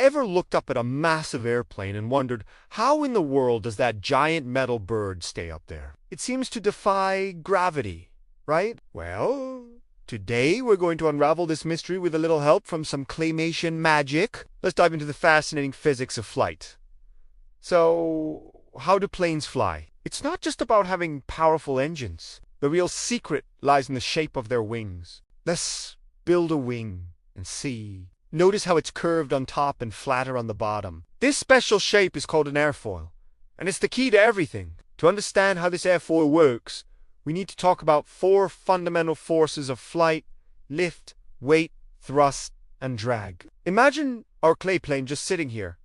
Ever looked up at a massive airplane and wondered, how in the world does that giant metal bird stay up there? It seems to defy gravity, right? Well, today we're going to unravel this mystery with a little help from some claymation magic. Let's dive into the fascinating physics of flight. So, how do planes fly? It's not just about having powerful engines. The real secret lies in the shape of their wings. Let's build a wing and see. Notice how it's curved on top and flatter on the bottom. This special shape is called an airfoil, and it's the key to everything. To understand how this airfoil works, we need to talk about 4 fundamental forces of flight: lift, weight, thrust, and drag. Imagine our clay plane just sitting here.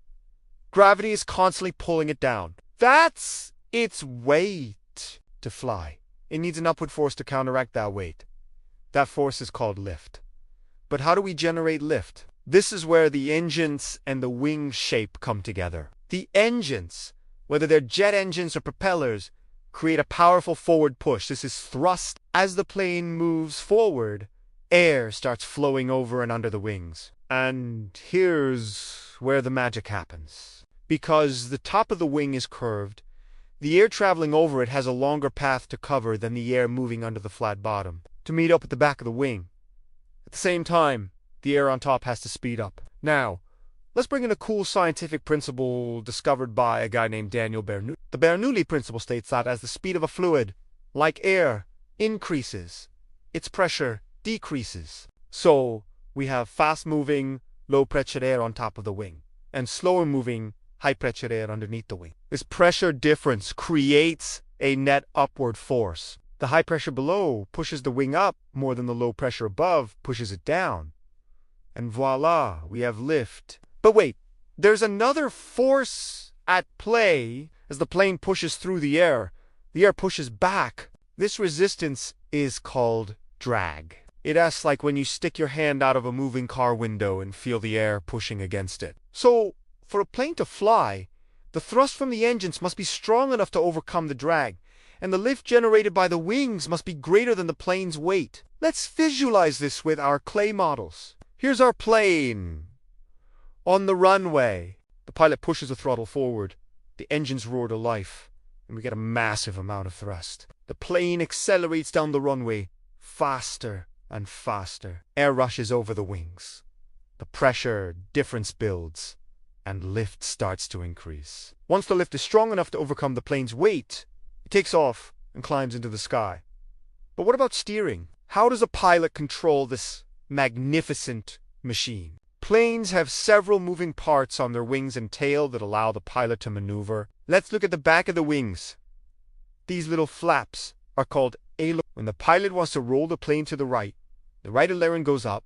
Gravity is constantly pulling it down. That's its weight to fly. It needs an upward force to counteract that weight. That force is called lift. But how do we generate lift? This is where the engines and the wing shape come together. The engines, whether they're jet engines or propellers, create a powerful forward push. This is thrust. As the plane moves forward, air starts flowing over and under the wings. And here's where the magic happens. Because the top of the wing is curved, the air traveling over it has a longer path to cover than the air moving under the flat bottom to meet up at the back of the wing. At the same time, the air on top has to speed up. Now, let's bring in a cool scientific principle discovered by a guy named Daniel Bernoulli. The Bernoulli principle states that as the speed of a fluid, like air, increases, its pressure decreases. So, we have fast-moving, low-pressure air on top of the wing, and slower-moving, high-pressure air underneath the wing. This pressure difference creates a net upward force. The high pressure below pushes the wing up more than the low pressure above pushes it down. And voila, we have lift. But wait, there's another force at play. As the plane pushes through the air pushes back. This resistance is called drag. It acts like when you stick your hand out of a moving car window and feel the air pushing against it. So, for a plane to fly, the thrust from the engines must be strong enough to overcome the drag, and the lift generated by the wings must be greater than the plane's weight. Let's visualize this with our clay models. Here's our plane. On the runway, the pilot pushes the throttle forward. The engines roar to life, and we get a massive amount of thrust. The plane accelerates down the runway, faster and faster. Air rushes over the wings. The pressure difference builds, and lift starts to increase. Once the lift is strong enough to overcome the plane's weight, it takes off and climbs into the sky. But what about steering? How does a pilot control this magnificent machine? Planes have several moving parts on their wings and tail that allow the pilot to maneuver. Let's look at the back of the wings. These little flaps are called ailerons. When the pilot wants to roll the plane to the right aileron goes up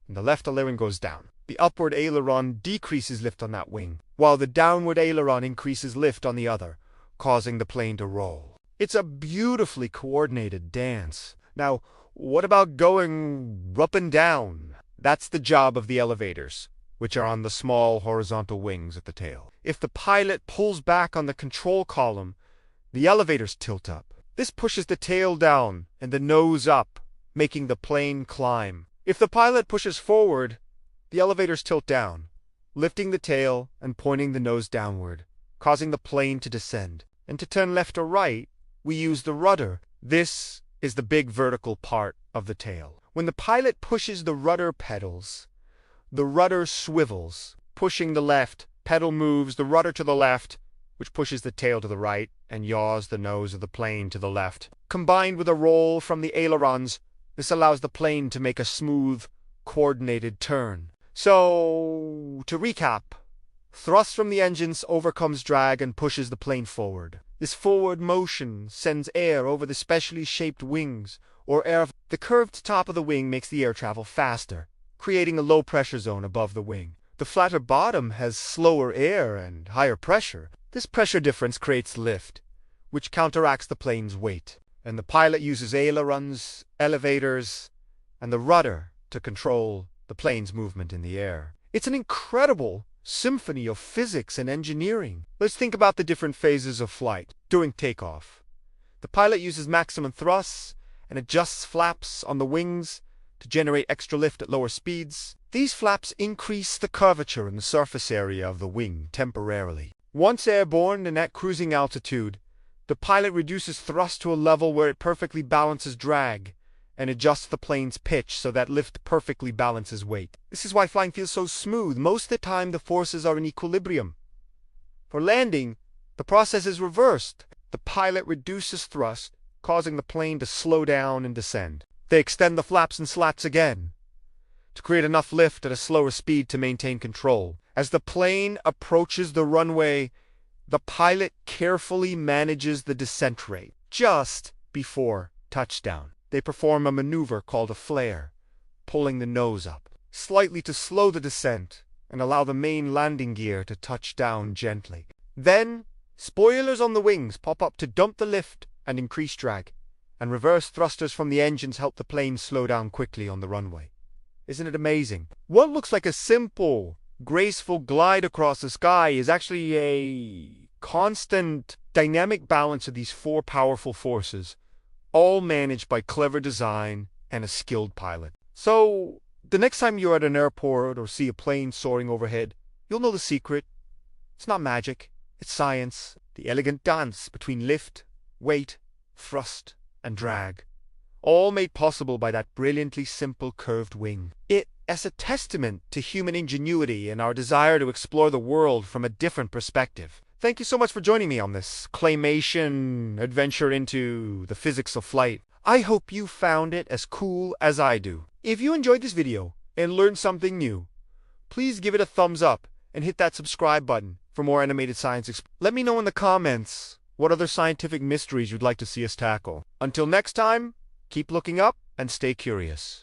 and the left aileron goes down. The upward aileron decreases lift on that wing, while the downward aileron increases lift on the other, causing the plane to roll. It's a beautifully coordinated dance. Now, what about going up and down? That's the job of the elevators, which are on the small horizontal wings at the tail. If the pilot pulls back on the control column, the elevators tilt up. This pushes the tail down and the nose up, making the plane climb. If the pilot pushes forward, the elevators tilt down, lifting the tail and pointing the nose downward, causing the plane to descend. And to turn left or right, we use the rudder. This is the big vertical part of the tail. When the pilot pushes the rudder pedals, the rudder swivels, pushing the left, pedal moves the rudder to the left, which pushes the tail to the right and yaws the nose of the plane to the left. Combined with a roll from the ailerons, this allows the plane to make a smooth, coordinated turn. So, to recap, thrust from the engines overcomes drag and pushes the plane forward. This forward motion sends air over the specially shaped wings, or air. The curved top of the wing makes the air travel faster, creating a low pressure zone above the wing. The flatter bottom has slower air and higher pressure. This pressure difference creates lift, which counteracts the plane's weight. And the pilot uses ailerons, elevators, and the rudder to control the plane's movement in the air. It's an incredible symphony of physics and engineering. Let's think about the different phases of flight. During takeoff, the pilot uses maximum thrusts and adjusts flaps on the wings to generate extra lift at lower speeds. These flaps increase the curvature in the surface area of the wing temporarily. Once airborne and at cruising altitude, the pilot reduces thrust to a level where it perfectly balances drag and adjusts the plane's pitch so that lift perfectly balances weight. This is why flying feels so smooth. Most of the time, the forces are in equilibrium. For landing, the process is reversed. The pilot reduces thrust, causing the plane to slow down and descend. They extend the flaps and slats again to create enough lift at a slower speed to maintain control. As the plane approaches the runway, the pilot carefully manages the descent rate. Just before touchdown, they perform a maneuver called a flare, pulling the nose up slightly to slow the descent and allow the main landing gear to touch down gently. Then, spoilers on the wings pop up to dump the lift and increase drag, and reverse thrusters from the engines help the plane slow down quickly on the runway. Isn't it amazing? What looks like a simple, graceful glide across the sky is actually a constant, dynamic balance of these four powerful forces, all managed by clever design and a skilled pilot. So, the next time you're at an airport or see a plane soaring overhead, you'll know the secret. It's not magic, it's science. The elegant dance between lift, weight, thrust, and drag, all made possible by that brilliantly simple curved wing. It is a testament to human ingenuity and our desire to explore the world from a different perspective. Thank you so much for joining me on this Claymation adventure into the physics of flight. I hope you found it as cool as I do. If you enjoyed this video and learned something new, please give it a thumbs up and hit that subscribe button for more animated science. Let me know in the comments what other scientific mysteries you'd like to see us tackle. Until next time, keep looking up and stay curious.